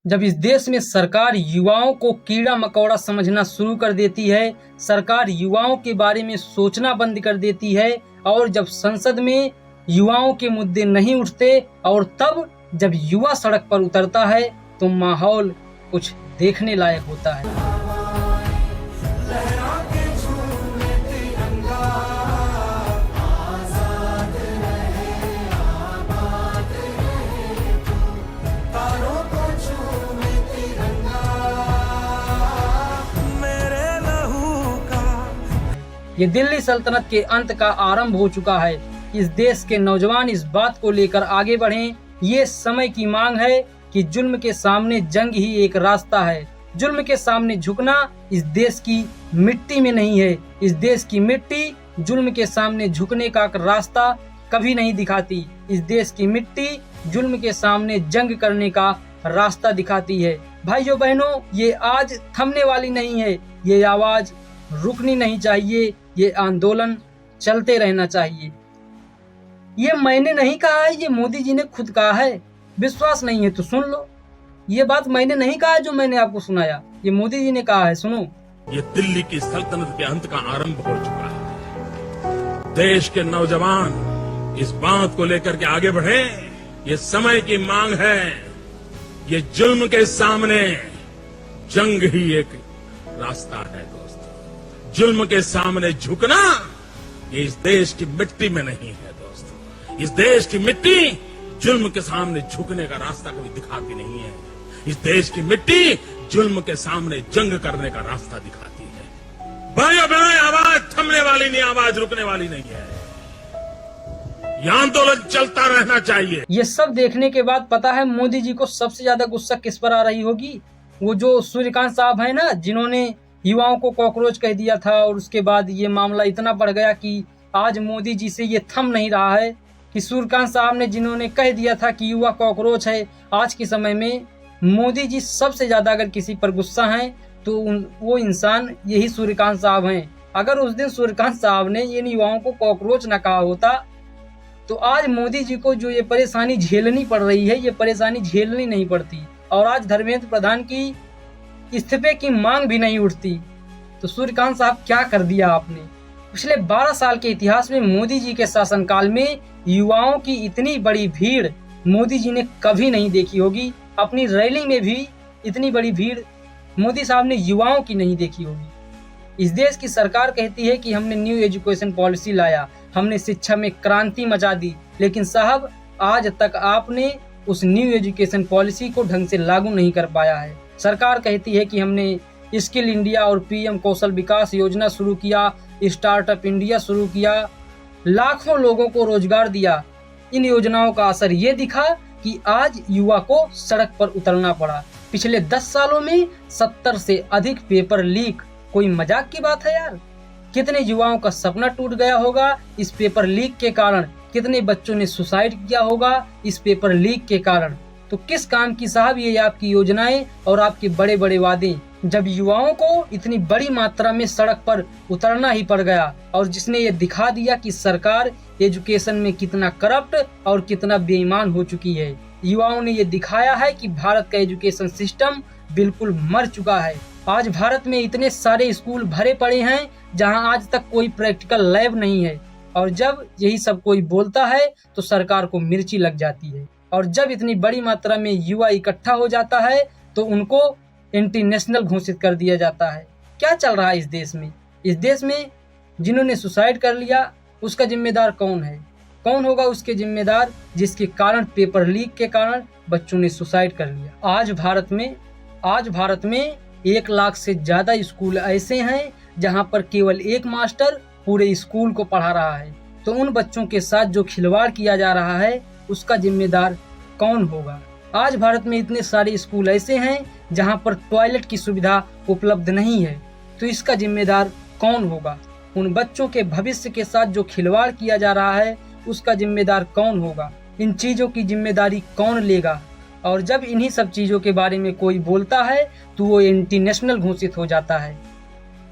जब इस देश में सरकार युवाओं को कीड़ा मकोड़ा समझना शुरू कर देती है, सरकार युवाओं के बारे में सोचना बंद कर देती है और जब संसद में युवाओं के मुद्दे नहीं उठते और तब जब युवा सड़क पर उतरता है तो माहौल कुछ देखने लायक होता है। ये दिल्ली सल्तनत के अंत का आरंभ हो चुका है। इस देश के नौजवान इस बात को लेकर आगे बढ़ें। ये समय की मांग है कि जुल्म के सामने जंग ही एक रास्ता है। जुल्म के सामने झुकना इस देश की मिट्टी में नहीं है। इस देश की मिट्टी जुल्म के सामने झुकने का रास्ता कभी नहीं दिखाती। इस देश की मिट्टी जुल्म के सामने जंग करने का रास्ता दिखाती है। भाइयों बहनों, ये आज थमने वाली नहीं है। ये आवाज रुकनी नहीं चाहिए। ये आंदोलन चलते रहना चाहिए। ये मैंने नहीं कहा है, ये मोदी जी ने खुद कहा है। विश्वास नहीं है तो सुन लो। ये बात मैंने नहीं कहा जो मैंने आपको सुनाया, ये मोदी जी ने कहा है। सुनो। ये दिल्ली की सल्तनत के अंत का आरंभ हो चुका है। देश के नौजवान इस बात को लेकर के आगे बढ़े। ये समय की मांग है। ये जुल्म के सामने जंग ही एक रास्ता है दोस्तों। जुल्म के सामने झुकना ये इस देश की मिट्टी में नहीं है दोस्तों। इस देश की मिट्टी जुल्म के सामने झुकने का रास्ता कभी दिखाती नहीं है। इस देश की मिट्टी जुल्म के सामने जंग करने का रास्ता दिखाती है। भाइयों बहनों, आवाज थमने वाली नहीं, आवाज रुकने वाली नहीं है। यह आंदोलन चलता रहना चाहिए। ये सब देखने के बाद पता है मोदी जी को सबसे ज्यादा गुस्सा किस पर आ रही होगी? वो जो सूर्यकांत साहब है ना, जिन्होंने युवाओं को कॉकरोच कह दिया था और उसके बाद ये मामला इतना बढ़ गया कि आज मोदी जी से ये थम नहीं रहा है कि सूर्यकांत साहब ने जिन्होंने कह दिया था कि युवा कॉकरोच है, आज के समय में मोदी जी सबसे ज्यादा अगर किसी पर गुस्सा हैं तो वो इंसान यही सूर्यकांत साहब हैं। अगर उस दिन सूर्यकांत साहब ने इन युवाओं को कॉकरोच न कहा होता तो आज मोदी जी को जो ये परेशानी झेलनी पड़ रही है, ये परेशानी झेलनी नहीं पड़ती और आज धर्मेंद्र प्रधान की इस्तीफे की मांग भी नहीं उठती। तो सूर्यकांत साहब क्या कर दिया आपने? पिछले 12 साल के इतिहास में मोदी जी के शासनकाल में युवाओं की इतनी बड़ी भीड़ मोदी जी ने कभी नहीं देखी होगी। अपनी रैली में भी इतनी बड़ी भीड़ मोदी साहब ने युवाओं की नहीं देखी होगी। इस देश की सरकार कहती है कि हमने न्यू एजुकेशन पॉलिसी लाया, हमने शिक्षा में क्रांति मचा दी, लेकिन साहब आज तक आपने उस न्यू एजुकेशन पॉलिसी को ढंग से लागू नहीं कर पाया है। सरकार कहती है कि हमने स्किल इंडिया और पीएम कौशल विकास योजना शुरू किया, स्टार्टअप इंडिया शुरू किया, लाखों लोगों को रोजगार दिया। इन योजनाओं का असर ये दिखा कि आज युवा को सड़क पर उतरना पड़ा। पिछले 10 सालों में 70 से अधिक पेपर लीक, कोई मजाक की बात है यार। कितने युवाओं का सपना टूट गया होगा इस पेपर लीक के कारण। कितने बच्चों ने सुसाइड किया होगा इस पेपर लीक के कारण। तो किस काम की साहब ये आपकी योजनाएं और आपके बड़े बड़े वादे, जब युवाओं को इतनी बड़ी मात्रा में सड़क पर उतरना ही पड़ गया और जिसने ये दिखा दिया कि सरकार एजुकेशन में कितना करप्ट और कितना बेईमान हो चुकी है। युवाओं ने ये दिखाया है कि भारत का एजुकेशन सिस्टम बिल्कुल मर चुका है। आज भारत में इतने सारे स्कूल भरे पड़े हैं जहां आज तक कोई प्रैक्टिकल लैब नहीं है और जब यही सब कोई बोलता है तो सरकार को मिर्ची लग जाती है। और जब इतनी बड़ी मात्रा में युवा इकट्ठा हो जाता है तो उनको इंटरनेशनल घोषित कर दिया जाता है। क्या चल रहा है इस देश में? इस देश में जिन्होंने सुसाइड कर लिया उसका जिम्मेदार कौन है? कौन होगा उसके जिम्मेदार जिसके कारण पेपर लीक के कारण बच्चों ने सुसाइड कर लिया? आज भारत में 1 लाख से ज्यादा स्कूल ऐसे हैं जहां पर केवल एक मास्टर पूरे स्कूल को पढ़ा रहा है। तो उन बच्चों के साथ जो खिलवाड़ किया जा रहा है उसका जिम्मेदार कौन होगा? आज भारत में इतने सारे स्कूल ऐसे हैं जहां पर टॉयलेट की सुविधा उपलब्ध नहीं है। तो इसका जिम्मेदार कौन होगा? उन बच्चों के भविष्य के साथ जो खिलवाड़ किया जा रहा है उसका जिम्मेदार कौन होगा? इन चीजों की जिम्मेदारी कौन लेगा? और जब इन्हीं सब चीजों के बारे में कोई बोलता है तो वो इंटरनेशनल घोषित हो जाता है।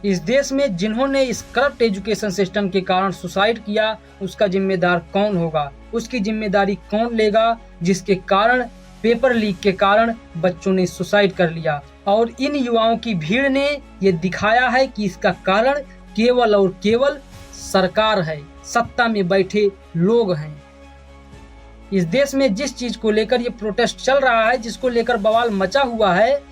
इस देश में जिन्होंने इस करप्ट एजुकेशन सिस्टम के कारण सुसाइड किया उसका जिम्मेदार कौन होगा? उसकी जिम्मेदारी कौन लेगा जिसके कारण पेपर लीक के कारण बच्चों ने सुसाइड कर लिया। और इन युवाओं की भीड़ ने ये दिखाया है कि इसका कारण केवल और केवल सरकार है, सत्ता में बैठे लोग हैं। इस देश में जिस चीज को लेकर ये प्रोटेस्ट चल रहा है, जिसको लेकर बवाल मचा हुआ है,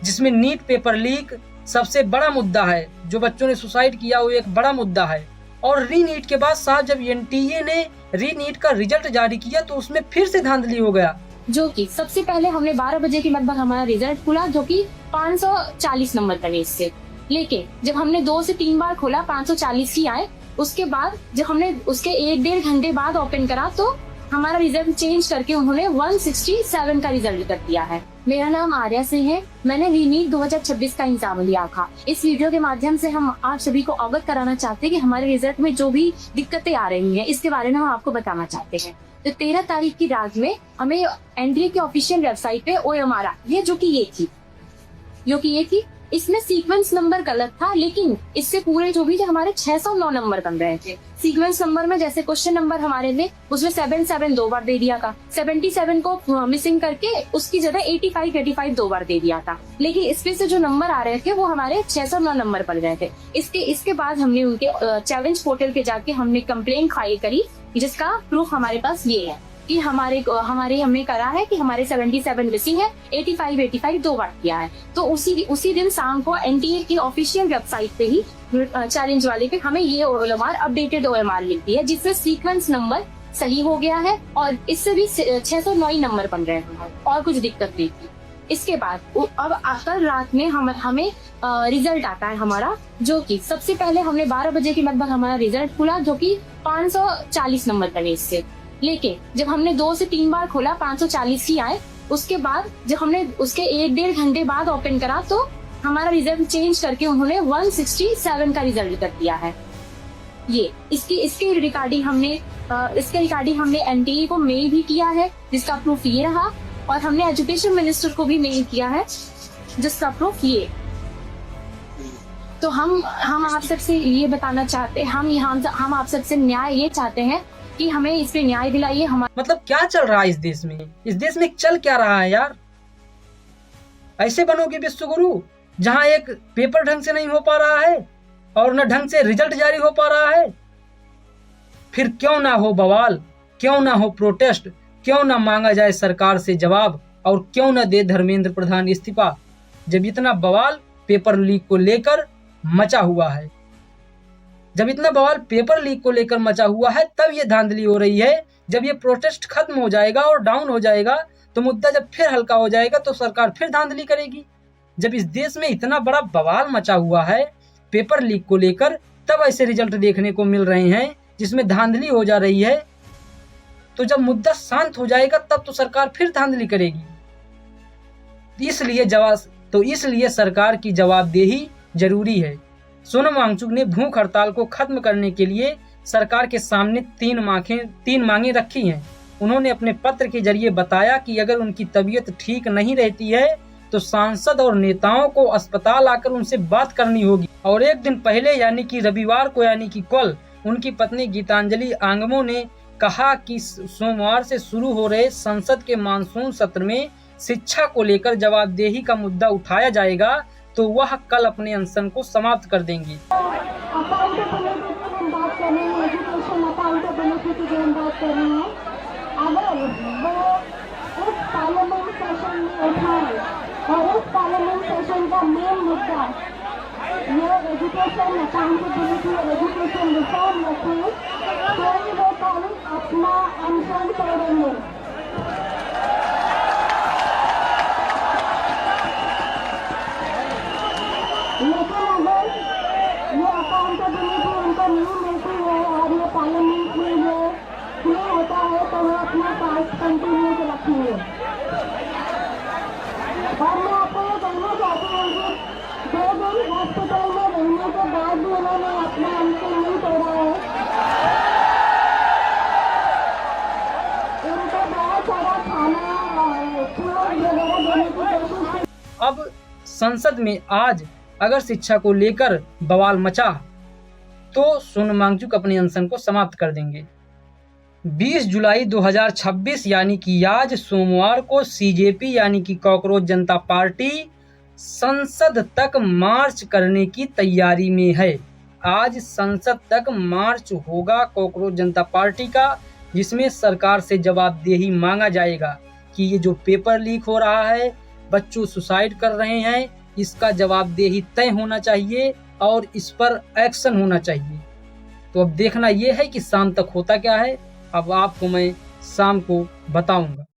जिसमें नीट पेपर लीक सबसे बड़ा मुद्दा है, जो बच्चों ने सुसाइड किया वो एक बड़ा मुद्दा है। और री नीट के बाद साहब जब एनटीए ने री नीट का रिजल्ट जारी किया तो उसमें फिर से धांधली हो गया। जो कि सबसे पहले हमने 12 बजे के लगभग हमारा रिजल्ट खुला, जो कि 540 नंबर बने इससे। लेकिन जब हमने 2 से 3 बार खोला 540 ही आए। उसके बाद जब हमने उसके 1-1.5 घंटे बाद ओपन करा तो हमारा रिजल्ट चेंज करके उन्होंने 167 का रिजल्ट कर दिया है। मेरा नाम आर्या सिंह है। मैंने रीनीट 2026 का एग्जाम लिया था। इस वीडियो के माध्यम से हम आप सभी को अवगत कराना चाहते हैं कि हमारे रिजल्ट में जो भी दिक्कतें आ रही हैं, इसके बारे में हम आपको बताना चाहते हैं। तो 13 तारीख की रात में हमें एनडीए की ऑफिशियल वेबसाइट पे OMR ये जो कि ये थी, इसमें सीक्वेंस नंबर गलत था, लेकिन इससे पूरे जो भी थे हमारे 609 नंबर बन रहे थे। सीक्वेंस नंबर में जैसे क्वेश्चन नंबर हमारे थे उसमें 77 2 बार दे दिया था, 77 को मिसिंग करके उसकी जगह 85 2 बार दे दिया था। लेकिन इसमें से जो नंबर आ रहे थे वो हमारे 609 नंबर बन रहे थे। इसके बाद हमने उनके चैलेंज पोर्टल पे जाके हमने कंप्लेन फाइल करी, जिसका प्रूफ हमारे पास ये है कि हमने करा है कि हमारे 77 मिसिंग है, 85 2 बार किया है। तो उसी दिन शाम को एनटीए की ऑफिशियल वेबसाइट पे ही चैलेंज वाले पे हमें ये OMR अपडेटेड OMR लिख दी है, जिसमें सीक्वेंस नंबर सही हो गया है और इससे भी 609 नंबर बन रहे हैं और कुछ दिक्कत नहीं थी। इसके बाद अब कल रात में हमें रिजल्ट आता है हमारा, जो कि सबसे पहले हमने 12 बजे के लगभग हमारा रिजल्ट खुला, जो कि 540 नंबर बने इससे। लेकिन जब हमने 2 से 3 बार खोला 540 ही आए। उसके बाद जब हमने उसके 1-1.5 घंटे बाद ओपन करा तो हमारा रिजल्ट चेंज करके उन्होंने 167 का रिजल्ट कर दिया है। इसके रिगार्डिंग हमने एनटीए को मेल भी किया है, जिसका प्रूफ ये रहा, और हमने एजुकेशन मिनिस्टर को भी मेल किया है, जिसका प्रूफ ये। तो हम आप सबसे ये बताना चाहते हैं, हम आप सबसे न्याय ये चाहते हैं कि हमें इस पे न्याय दिलाइए। मतलब क्या चल रहा है इस देश में? इस देश में चल क्या रहा है यार? ऐसे बनोगे विश्वगुरु, जहां एक पेपर ढंग से नहीं हो पा रहा है और न ढंग से रिजल्ट जारी हो पा रहा है। फिर क्यों ना हो बवाल, क्यों ना हो प्रोटेस्ट, क्यों ना मांगा जाए सरकार से जवाब, और क्यों ना दे धर्मेंद्र प्रधान इस्तीफा, जब इतना बवाल पेपर लीक को लेकर मचा हुआ है। जब इतना बवाल पेपर लीक को लेकर मचा हुआ है तब ये धांधली हो रही है। जब ये प्रोटेस्ट खत्म हो जाएगा और डाउन हो जाएगा तो मुद्दा जब फिर हल्का हो जाएगा तो सरकार फिर धांधली करेगी। जब इस देश में इतना बड़ा बवाल मचा हुआ है पेपर लीक को लेकर, तब ऐसे रिजल्ट देखने को मिल रहे हैं जिसमें धांधली हो जा रही है। तो जब मुद्दा शांत हो जाएगा तब तो सरकार फिर धांधली करेगी। इसलिए सरकार की जवाबदेही जरूरी है। सोनम वांगचुक ने भूख हड़ताल को खत्म करने के लिए सरकार के सामने 3 मांगे रखी हैं। उन्होंने अपने पत्र के जरिए बताया कि अगर उनकी तबीयत ठीक नहीं रहती है तो सांसद और नेताओं को अस्पताल आकर उनसे बात करनी होगी। और एक दिन पहले यानी कि रविवार को यानी कि कल उनकी पत्नी गीतांजलि आंगमो ने कहा कि सोमवार से शुरू हो रहे संसद के मानसून सत्र में शिक्षा को लेकर जवाबदेही का मुद्दा उठाया जाएगा, तो वह कल अपने अनशन को समाप्त कर देंगी। अपना अनशन करेंगे। लेकिन अगर ये अकाउंटेबिलिटी उनको नहीं मिलती है और ये पार्लियामेंट में ये नहीं होता है तो वो अपना टास्क कंटिन्यू रखेंगे। और मैं आपको ये कहना चाहती हूँ कि 2 दिन हॉस्पिटल में रहने के बाद भी उन्होंने अपना अनशन नहीं तोड़ा है। उनको बहुत सारा खाना वगैरह देने की कोशिश। अब संसद में आज अगर शिक्षा को लेकर बवाल मचा तो सोनम वांगचुक अपने अनशन को समाप्त कर देंगे। 20 जुलाई 2026 यानी कि आज सोमवार को सीजेपी यानी कि कॉकरोच जनता पार्टी संसद तक मार्च करने की तैयारी में है। आज संसद तक मार्च होगा कॉकरोच जनता पार्टी का, जिसमें सरकार से जवाबदेही मांगा जाएगा कि ये जो पेपर लीक हो रहा है, बच्चों सुसाइड कर रहे हैं, इसका जवाबदेही तय होना चाहिए और इस पर एक्शन होना चाहिए। तो अब देखना ये है कि शाम तक होता क्या है। अब आपको मैं शाम को बताऊंगा।